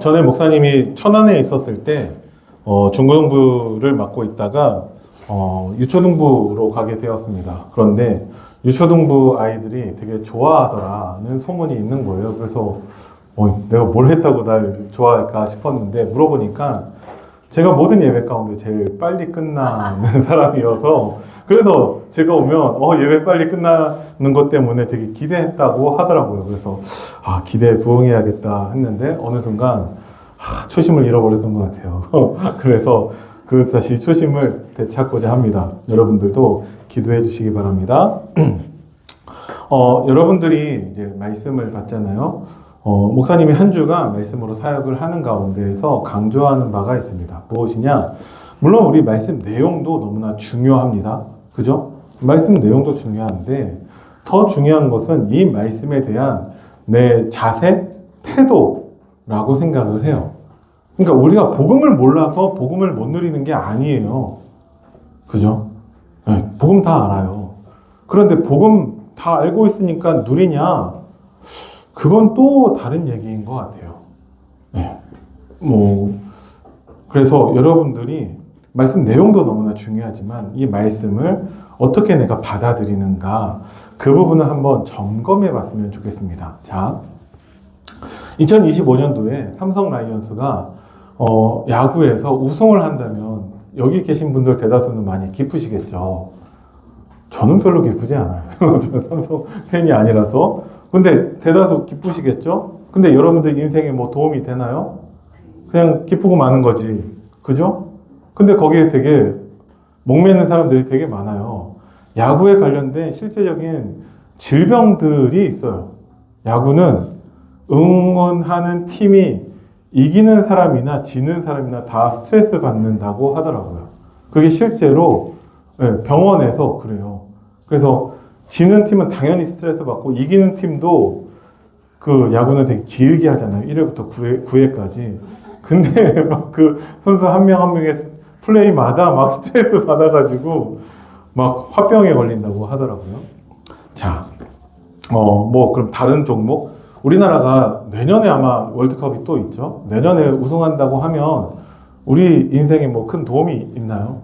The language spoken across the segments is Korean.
전에 목사님이 천안에 있었을 때 중고등부를 맡고 있다가 유초등부로 가게 되었습니다. 그런데 유초등부 아이들이 되게 좋아하더라는 소문이 있는 거예요. 그래서 내가 뭘 했다고 날 좋아할까 싶었는데 물어보니까 제가 모든 예배 가운데 제일 빨리 끝나는 사람이어서 그래서 제가 오면 예배 빨리 끝나는 것 때문에 되게 기대했다고 하더라고요. 그래서 기대에 부응해야겠다 했는데 어느 순간 초심을 잃어버렸던 것 같아요. 그래서 다시 초심을 되찾고자 합니다. 여러분들도 기도해 주시기 바랍니다. 여러분들이 이제 말씀을 받잖아요. 목사님이 한 주간 말씀으로 사역을 하는 가운데에서 강조하는 바가 있습니다. 무엇이냐? 물론 우리 말씀 내용도 너무나 중요합니다. 그죠? 말씀 내용도 중요한데 더 중요한 것은 이 말씀에 대한 내 자세, 태도라고 생각을 해요. 그러니까 우리가 복음을 몰라서 복음을 못 누리는 게 아니에요. 그죠? 네, 복음 다 알아요. 그런데 복음 다 알고 있으니까 누리냐? 그건 또 다른 얘기인 것 같아요. 네. 그래서 여러분들이 말씀 내용도 너무나 중요하지만 이 말씀을 어떻게 내가 받아들이는가 그 부분을 한번 점검해 봤으면 좋겠습니다. 자, 2025년도에 삼성 라이온즈가 야구에서 우승을 한다면 여기 계신 분들 대다수는 많이 기쁘시겠죠. 저는 별로 기쁘지 않아요. 저는 삼성 팬이 아니라서. 근데 대다수 기쁘시겠죠? 근데 여러분들 인생에 뭐 도움이 되나요? 그냥 기쁘고 마는 거지. 그죠? 근데 거기에 되게 목매는 사람들이 되게 많아요. 야구에 관련된 실제적인 질병들이 있어요. 야구는 응원하는 팀이 이기는 사람이나 지는 사람이나 다 스트레스 받는다고 하더라고요. 그게 실제로 병원에서 그래요. 그래서 지는 팀은 당연히 스트레스 받고 이기는 팀도 그 야구는 되게 길게 하잖아요. 1회부터 9회까지. 근데 막 그 선수 한 명 한 명의 플레이마다 막 스트레스 받아가지고 막 화병에 걸린다고 하더라고요. 자, 그럼 다른 종목? 우리나라가 내년에 아마 월드컵이 또 있죠. 내년에 우승한다고 하면 우리 인생에 뭐 큰 도움이 있나요?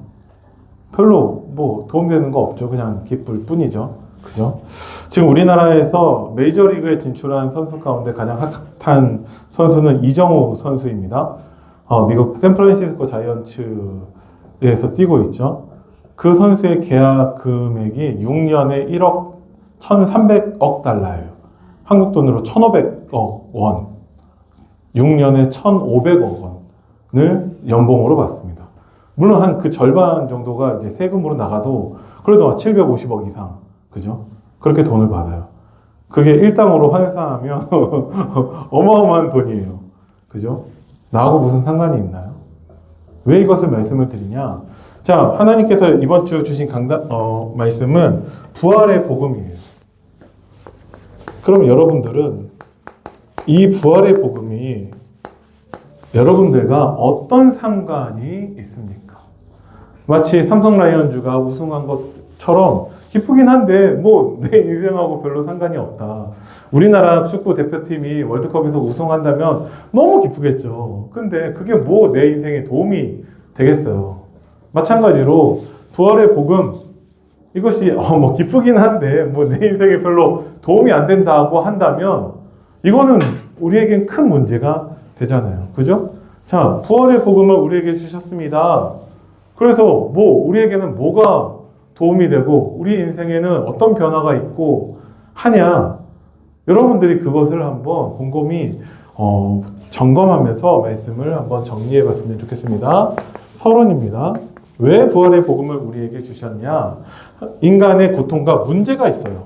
별로 뭐 도움되는 거 없죠. 그냥 기쁠 뿐이죠. 그죠? 지금 우리나라에서 메이저리그에 진출한 선수 가운데 가장 핫한 선수는 이정우 선수입니다. 미국 샌프란시스코 자이언츠에서 뛰고 있죠. 그 선수의 계약 금액이 6년에 1억 1,300억 달러예요. 한국 돈으로 1,500억 원. 6년에 1,500억 원을 연봉으로 받습니다. 물론 한 그 절반 정도가 이제 세금으로 나가도 그래도 750억 이상. 그죠? 그렇게 돈을 받아요. 그게 일당으로 환산하면 어마어마한 돈이에요. 그죠? 나하고 무슨 상관이 있나요? 왜 이것을 말씀을 드리냐? 자, 하나님께서 이번 주 주신 말씀은 부활의 복음이에요. 그럼 여러분들은 이 부활의 복음이 여러분들과 어떤 상관이 있습니까? 마치 삼성 라이온즈가 우승한 것처럼 기쁘긴 한데 뭐 내 인생하고 별로 상관이 없다. 우리나라 축구 대표팀이 월드컵에서 우승한다면 너무 기쁘겠죠. 근데 그게 뭐 내 인생에 도움이 되겠어요. 마찬가지로 부활의 복음 이것이 뭐 기쁘긴 한데 뭐 내 인생에 별로 도움이 안 된다고 한다면 이거는 우리에겐 큰 문제가 되잖아요. 그죠? 자, 부활의 복음을 우리에게 주셨습니다. 그래서 뭐 우리에게는 뭐가 도움이 되고 우리 인생에는 어떤 변화가 있고 하냐, 여러분들이 그것을 한번 곰곰이 점검하면서 말씀을 한번 정리해 봤으면 좋겠습니다. 서론입니다. 왜 부활의 복음을 우리에게 주셨냐? 인간의 고통과 문제가 있어요.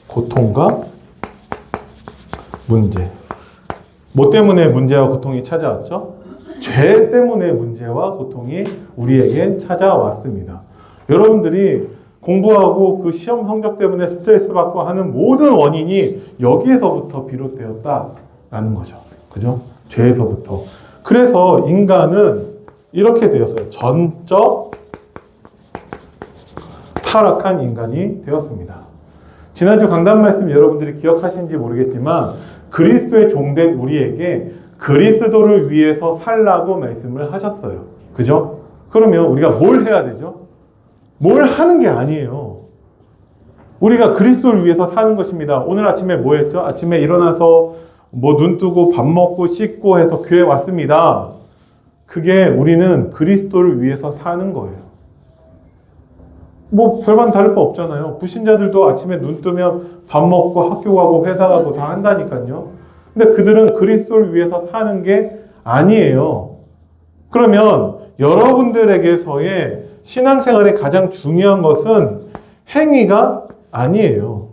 고통과 문제. 뭐 때문에 문제와 고통이 찾아왔죠? 죄 때문에 문제와 고통이 우리에게 찾아왔습니다. 여러분들이 공부하고 그 시험 성적 때문에 스트레스 받고 하는 모든 원인이 여기에서부터 비롯되었다라는 거죠. 그죠? 죄에서부터. 그래서 인간은 이렇게 되었어요. 전적 타락한 인간이 되었습니다. 지난주 강단 말씀 여러분들이 기억하시는지 모르겠지만 그리스도의 종된 우리에게 그리스도를 위해서 살라고 말씀을 하셨어요. 그죠? 그러면 우리가 뭘 해야 되죠? 뭘 하는 게 아니에요. 우리가 그리스도를 위해서 사는 것입니다. 오늘 아침에 뭐 했죠? 아침에 일어나서 뭐 눈 뜨고 밥 먹고 씻고 해서 교회 왔습니다. 그게 우리는 그리스도를 위해서 사는 거예요. 뭐 별반 다를 바 없잖아요. 불신자들도 아침에 눈 뜨면 밥 먹고 학교 가고 회사 가고 다 한다니까요. 근데 그들은 그리스도를 위해서 사는 게 아니에요. 그러면 여러분들에게서의 신앙생활의 가장 중요한 것은 행위가 아니에요.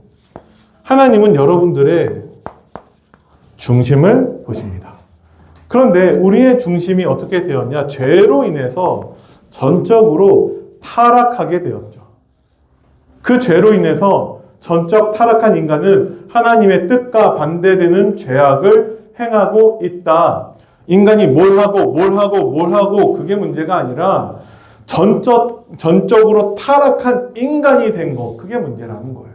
하나님은 여러분들의 중심을 보십니다. 그런데 우리의 중심이 어떻게 되었냐? 죄로 인해서 전적으로 타락하게 되었죠. 그 죄로 인해서 전적 타락한 인간은 하나님의 뜻과 반대되는 죄악을 행하고 있다. 인간이 뭘 하고 그게 문제가 아니라 전적으로 타락한 인간이 된 거, 그게 문제라는 거예요.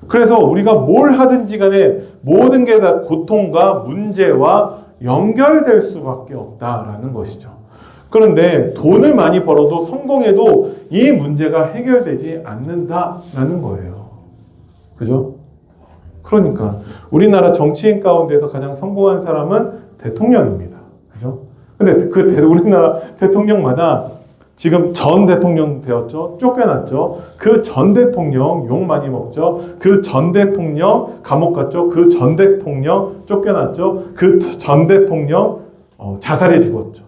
그래서 우리가 뭘 하든지 간에 모든 게 다 고통과 문제와 연결될 수밖에 없다라는 것이죠. 그런데 돈을 많이 벌어도 성공해도 이 문제가 해결되지 않는다라는 거예요. 그죠? 그러니까 우리나라 정치인 가운데서 가장 성공한 사람은 대통령입니다. 그죠? 근데 우리나라 대통령마다 지금 전 대통령 되었죠? 쫓겨났죠? 그 전 대통령 욕 많이 먹죠? 그 전 대통령 감옥 갔죠? 그 전 대통령 쫓겨났죠? 그 전 대통령 자살해 죽었죠.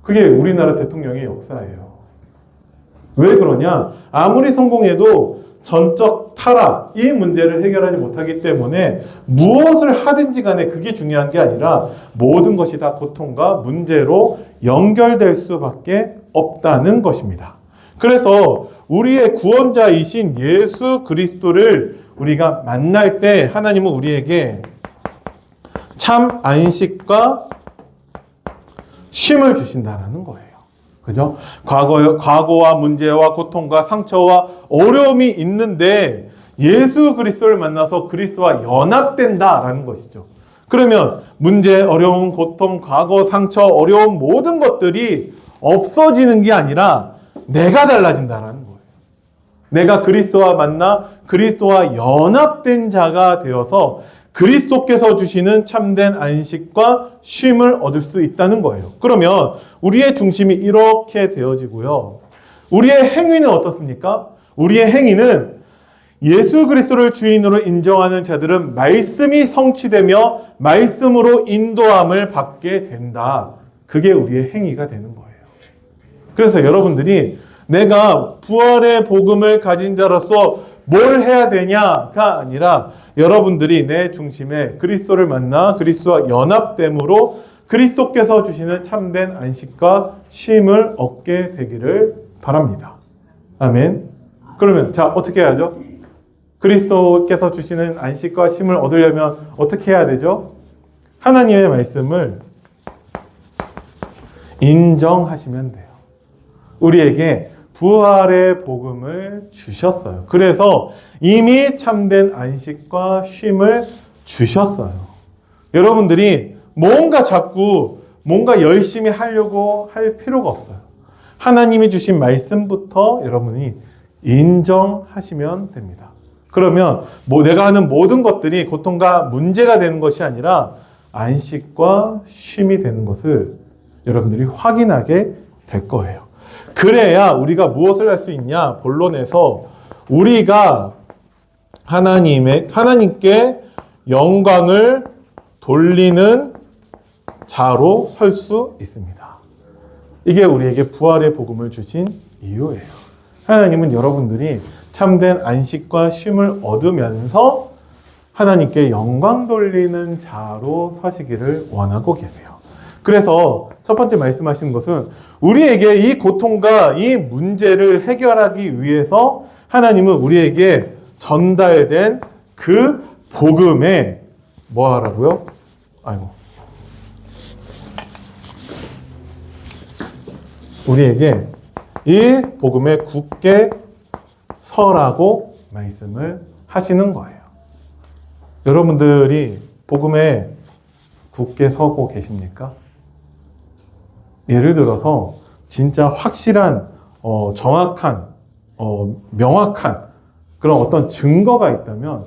그게 우리나라 대통령의 역사예요. 왜 그러냐? 아무리 성공해도 전적 타락, 이 문제를 해결하지 못하기 때문에 무엇을 하든지 간에 그게 중요한 게 아니라 모든 것이 다 고통과 문제로 연결될 수밖에 없다는 것입니다. 그래서 우리의 구원자이신 예수 그리스도를 우리가 만날 때 하나님은 우리에게 참 안식과 쉼을 주신다는 거예요. 그죠? 과거와 문제와 고통과 상처와 어려움이 있는데 예수 그리스도를 만나서 그리스도와 연합된다라는 것이죠. 그러면 문제, 어려움, 고통, 과거, 상처, 어려움 모든 것들이 없어지는 게 아니라 내가 달라진다라는 거예요. 내가 그리스도와 만나 그리스도와 연합된 자가 되어서 그리스도께서 주시는 참된 안식과 쉼을 얻을 수 있다는 거예요. 그러면 우리의 중심이 이렇게 되어지고요. 우리의 행위는 어떻습니까? 우리의 행위는 예수 그리스도를 주인으로 인정하는 자들은 말씀이 성취되며 말씀으로 인도함을 받게 된다. 그게 우리의 행위가 되는 거예요. 그래서 여러분들이 내가 부활의 복음을 가진 자로서 뭘 해야 되냐가 아니라 여러분들이 내 중심에 그리스도를 만나 그리스도와 연합됨으로 그리스도께서 주시는 참된 안식과 쉼을 얻게 되기를 바랍니다. 아멘. 그러면 자, 어떻게 해야죠? 그리스도께서 주시는 안식과 쉼을 얻으려면 어떻게 해야 되죠? 하나님의 말씀을 인정하시면 돼요. 우리에게 부활의 복음을 주셨어요. 그래서 이미 참된 안식과 쉼을 주셨어요. 여러분들이 뭔가 열심히 하려고 할 필요가 없어요. 하나님이 주신 말씀부터 여러분이 인정하시면 됩니다. 그러면 내가 하는 모든 것들이 고통과 문제가 되는 것이 아니라 안식과 쉼이 되는 것을 여러분들이 확인하게 될 거예요. 그래야 우리가 무엇을 할 수 있냐? 본론에서 우리가 하나님께 영광을 돌리는 자로 설 수 있습니다. 이게 우리에게 부활의 복음을 주신 이유예요. 하나님은 여러분들이 참된 안식과 쉼을 얻으면서 하나님께 영광 돌리는 자로 서시기를 원하고 계세요. 그래서 첫 번째 말씀하시는 것은 우리에게 이 고통과 이 문제를 해결하기 위해서 하나님은 우리에게 전달된 그 복음에 뭐 하라고요? 우리에게 이 복음에 굳게 서라고 말씀을 하시는 거예요. 여러분들이 복음에 굳게 서고 계십니까? 예를 들어서 진짜 확실한 정확한 명확한 그런 어떤 증거가 있다면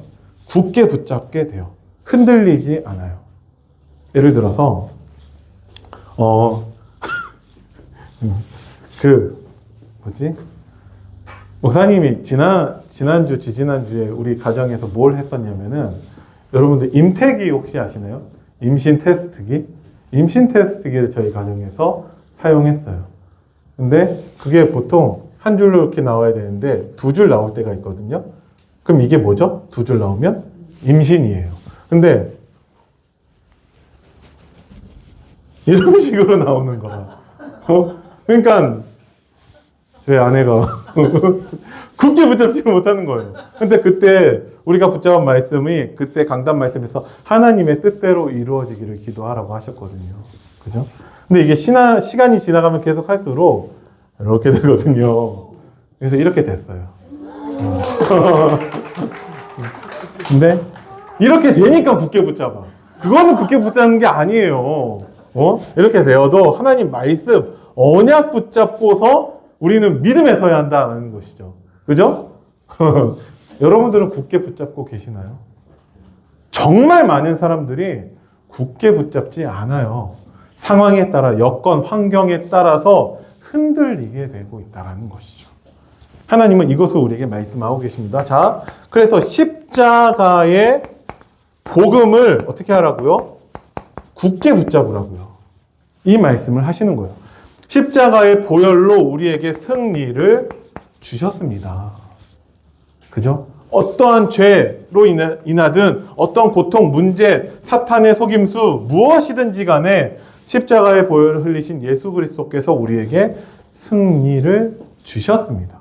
굳게 붙잡게 돼요. 흔들리지 않아요. 예를 들어서 목사님이 지난주, 지지난주에 우리 가정에서 뭘 했었냐면은, 여러분들 임태기 혹시 아시나요? 임신 테스트기? 임신 테스트기를 저희 가정에서 사용했어요. 근데 그게 보통 한 줄로 이렇게 나와야 되는데 두 줄 나올 때가 있거든요. 그럼 이게 뭐죠? 두 줄 나오면 임신이에요. 근데 이런 식으로 나오는 거야. 그러니까 저희 아내가 굳게 붙잡지를 못하는 거예요. 근데 그때 우리가 붙잡은 말씀이, 그때 강단 말씀에서 하나님의 뜻대로 이루어지기를 기도하라고 하셨거든요. 그죠? 근데 이게 시간이 지나가면 계속 할수록 이렇게 되거든요. 그래서 이렇게 됐어요. 근데 이렇게 되니까 굳게 붙잡아. 그거는 굳게 붙잡는 게 아니에요. 이렇게 되어도 하나님 말씀, 언약 붙잡고서 우리는 믿음에 서야 한다는 것이죠. 그죠? 여러분들은 굳게 붙잡고 계시나요? 정말 많은 사람들이 굳게 붙잡지 않아요. 상황에 따라, 여건, 환경에 따라서 흔들리게 되고 있다는 것이죠. 하나님은 이것을 우리에게 말씀하고 계십니다. 자, 그래서 십자가의 복음을 어떻게 하라고요? 굳게 붙잡으라고요. 이 말씀을 하시는 거예요. 십자가의 보혈로 우리에게 승리를 주셨습니다. 그죠? 어떠한 죄로 인하든 어떤 고통, 문제, 사탄의 속임수 무엇이든지 간에 십자가의 보혈을 흘리신 예수 그리스도께서 우리에게 승리를 주셨습니다.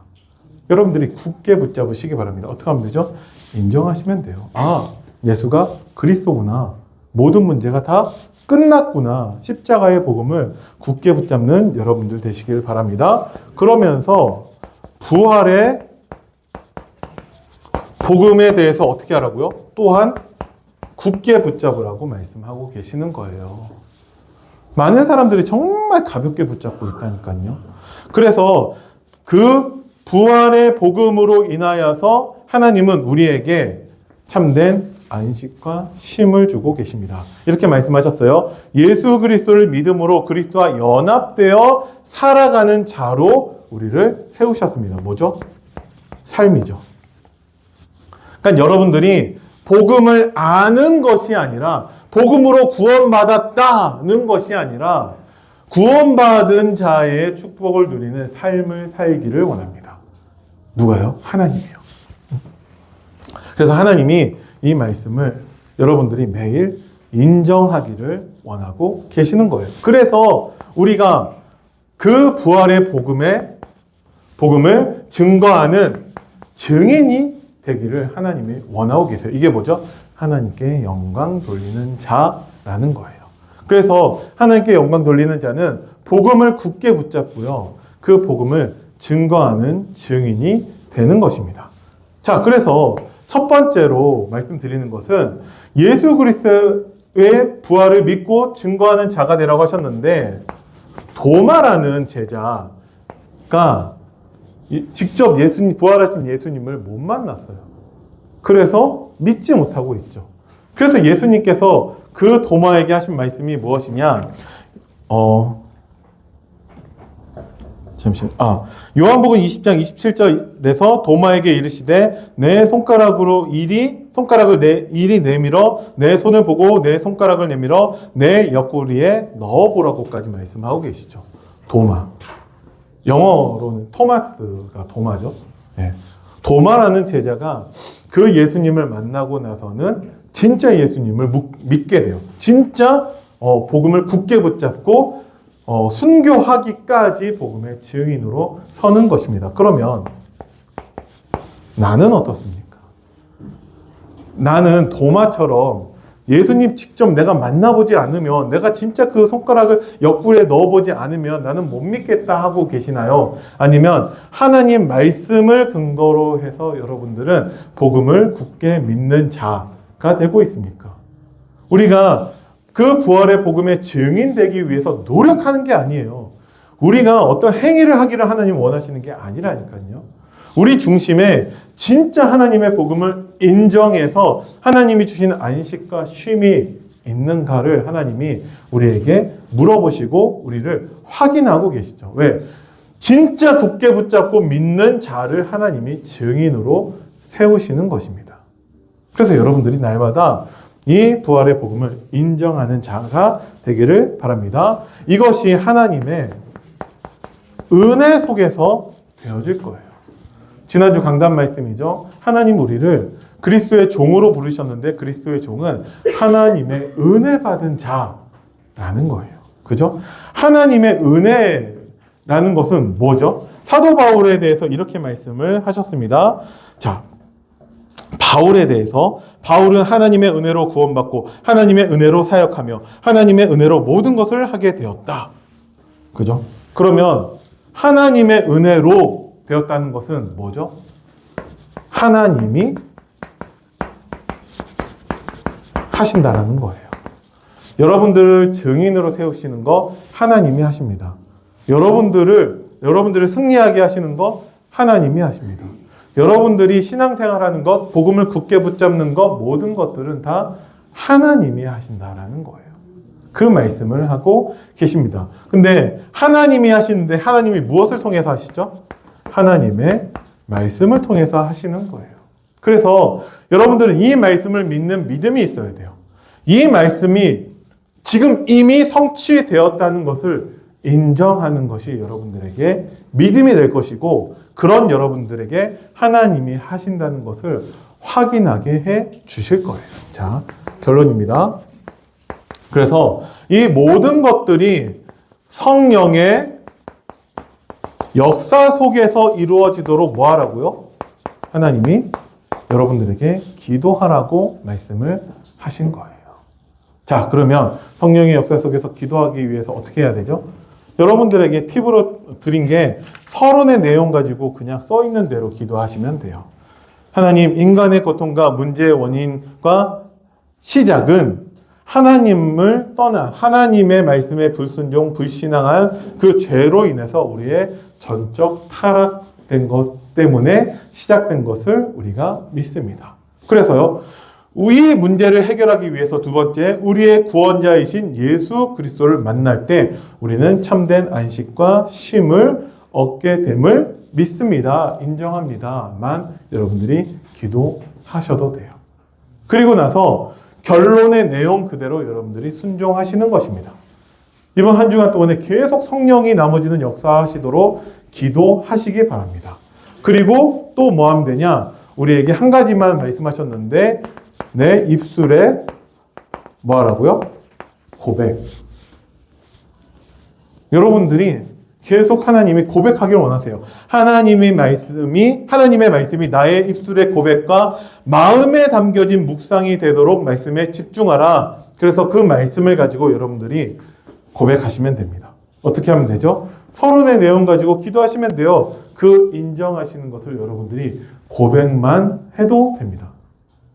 여러분들이 굳게 붙잡으시기 바랍니다. 어떻게 하면 되죠? 인정하시면 돼요. 아, 예수가 그리스도구나. 모든 문제가 다 끝났구나. 십자가의 복음을 굳게 붙잡는 여러분들 되시길 바랍니다. 그러면서 부활의 복음에 대해서 어떻게 하라고요? 또한 굳게 붙잡으라고 말씀하고 계시는 거예요. 많은 사람들이 정말 가볍게 붙잡고 있다니까요. 그래서 그 부활의 복음으로 인하여서 하나님은 우리에게 참된 안식과 쉼을 주고 계십니다. 이렇게 말씀하셨어요. 예수 그리스도를 믿음으로 그리스도와 연합되어 살아가는 자로 우리를 세우셨습니다. 뭐죠? 삶이죠. 그러니까 여러분들이 복음을 아는 것이 아니라, 복음으로 구원받았다는 것이 아니라 구원받은 자의 축복을 누리는 삶을 살기를 원합니다. 누가요? 하나님이요. 그래서 하나님이 이 말씀을 여러분들이 매일 인정하기를 원하고 계시는 거예요. 그래서 우리가 그 부활의 복음을 증거하는 증인이 되기를 하나님이 원하고 계세요. 이게 뭐죠? 하나님께 영광 돌리는 자라는 거예요. 그래서 하나님께 영광 돌리는 자는 복음을 굳게 붙잡고요. 그 복음을 증거하는 증인이 되는 것입니다. 자, 그래서 첫 번째로 말씀드리는 것은 예수 그리스도의 부활을 믿고 증거하는 자가 되라고 하셨는데, 도마라는 제자가 직접 부활하신 예수님을 못 만났어요. 그래서 믿지 못하고 있죠. 그래서 예수님께서 그 도마에게 하신 말씀이 무엇이냐? 요한복음 20장 27절에서 도마에게 이르시되 내 손가락을 이리 내밀어 내 손을 보고 내 손가락을 내밀어 내 옆구리에 넣어보라고까지 말씀하고 계시죠. 도마. 영어로는 토마스가 도마죠. 네. 도마라는 제자가 그 예수님을 만나고 나서는 진짜 예수님을 믿게 돼요. 진짜 복음을 굳게 붙잡고 순교하기까지 복음의 증인으로 서는 것입니다. 그러면 나는 어떻습니까? 나는 도마처럼 예수님 직접 내가 만나보지 않으면, 내가 진짜 그 손가락을 옆구리에 넣어보지 않으면 나는 못 믿겠다 하고 계시나요? 아니면 하나님 말씀을 근거로 해서 여러분들은 복음을 굳게 믿는 자가 되고 있습니까? 우리가 그 부활의 복음의 증인되기 위해서 노력하는 게 아니에요. 우리가 어떤 행위를 하기를 하나님 원하시는 게 아니라니까요. 우리 중심에 진짜 하나님의 복음을 인정해서 하나님이 주시는 안식과 쉼이 있는가를 하나님이 우리에게 물어보시고 우리를 확인하고 계시죠. 왜? 진짜 굳게 붙잡고 믿는 자를 하나님이 증인으로 세우시는 것입니다. 그래서 여러분들이 날마다 이 부활의 복음을 인정하는 자가 되기를 바랍니다. 이것이 하나님의 은혜 속에서 되어질 거예요. 지난주 강단 말씀이죠. 하나님 우리를 그리스도의 종으로 부르셨는데 그리스도의 종은 하나님의 은혜 받은 자라는 거예요. 그죠? 하나님의 은혜라는 것은 뭐죠? 사도 바울에 대해서 이렇게 말씀을 하셨습니다. 자, 바울에 대해서 바울은 하나님의 은혜로 구원받고 하나님의 은혜로 사역하며 하나님의 은혜로 모든 것을 하게 되었다. 그죠? 그러면 하나님의 은혜로 되었다는 것은 뭐죠? 하나님이 하신다라는 거예요. 여러분들을 증인으로 세우시는 거 하나님이 하십니다. 여러분들을 승리하게 하시는 거 하나님이 하십니다. 여러분들이 신앙생활하는 것, 복음을 굳게 붙잡는 것, 모든 것들은 다 하나님이 하신다라는 거예요. 그 말씀을 하고 계십니다. 근데 하나님이 하시는데 하나님이 무엇을 통해서 하시죠? 하나님의 말씀을 통해서 하시는 거예요. 그래서 여러분들은 이 말씀을 믿는 믿음이 있어야 돼요. 이 말씀이 지금 이미 성취되었다는 것을 인정하는 것이 여러분들에게 믿음이 될 것이고, 그런 여러분들에게 하나님이 하신다는 것을 확인하게 해 주실 거예요. 자, 결론입니다. 그래서 이 모든 것들이 성령의 역사 속에서 이루어지도록 뭐 하라고요? 하나님이 여러분들에게 기도하라고 말씀을 하신 거예요. 자, 그러면 성령의 역사 속에서 기도하기 위해서 어떻게 해야 되죠? 여러분들에게 팁으로 드린 게 서론의 내용 가지고 그냥 써 있는 대로 기도하시면 돼요. 하나님, 인간의 고통과 문제의 원인과 시작은 하나님을 떠나 하나님의 말씀에 불순종, 불신앙한 그 죄로 인해서 우리의 전적 타락된 것 때문에 시작된 것을 우리가 믿습니다. 그래서요, 이 문제를 해결하기 위해서 두 번째, 우리의 구원자이신 예수 그리스도를 만날 때 우리는 참된 안식과 쉼을 얻게 됨을 믿습니다. 인정합니다만 여러분들이 기도하셔도 돼요. 그리고 나서 결론의 내용 그대로 여러분들이 순종하시는 것입니다. 이번 한 주간 동안에 계속 성령이 나머지는 역사하시도록 기도하시기 바랍니다. 그리고 또 뭐 하면 되냐? 우리에게 한 가지만 말씀하셨는데 내 입술에 뭐 하라고요? 고백. 여러분들이 계속 하나님이 고백하기를 원하세요. 하나님의 말씀이 나의 입술의 고백과 마음에 담겨진 묵상이 되도록 말씀에 집중하라. 그래서 그 말씀을 가지고 여러분들이 고백하시면 됩니다. 어떻게 하면 되죠? 서론의 내용 가지고 기도하시면 돼요. 그 인정하시는 것을 여러분들이 고백만 해도 됩니다.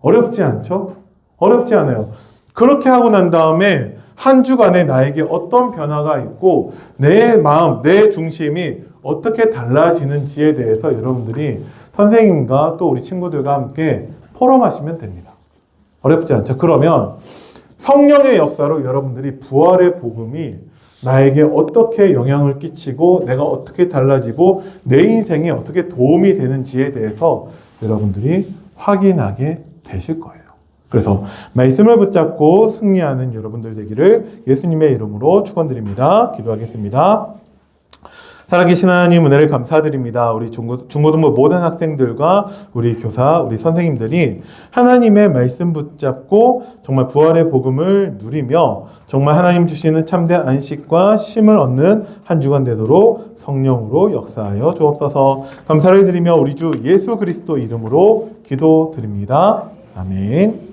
어렵지 않죠? 어렵지 않아요. 그렇게 하고 난 다음에 한 주간에 나에게 어떤 변화가 있고 내 마음, 내 중심이 어떻게 달라지는지에 대해서 여러분들이 선생님과 또 우리 친구들과 함께 포럼하시면 됩니다. 어렵지 않죠? 그러면 성령의 역사로 여러분들이 부활의 복음이 나에게 어떻게 영향을 끼치고 내가 어떻게 달라지고 내 인생에 어떻게 도움이 되는지에 대해서 여러분들이 확인하게 되실 거예요. 그래서 말씀을 붙잡고 승리하는 여러분들 되기를 예수님의 이름으로 축원드립니다. 기도하겠습니다. 살아계신 하나님 은혜를 감사드립니다. 우리 중고등부 모든 학생들과 우리 교사, 우리 선생님들이 하나님의 말씀 붙잡고 정말 부활의 복음을 누리며 정말 하나님 주시는 참된 안식과 쉼을 얻는 한 주간 되도록 성령으로 역사하여 주옵소서. 감사를 드리며 우리 주 예수 그리스도 이름으로 기도드립니다. 아멘.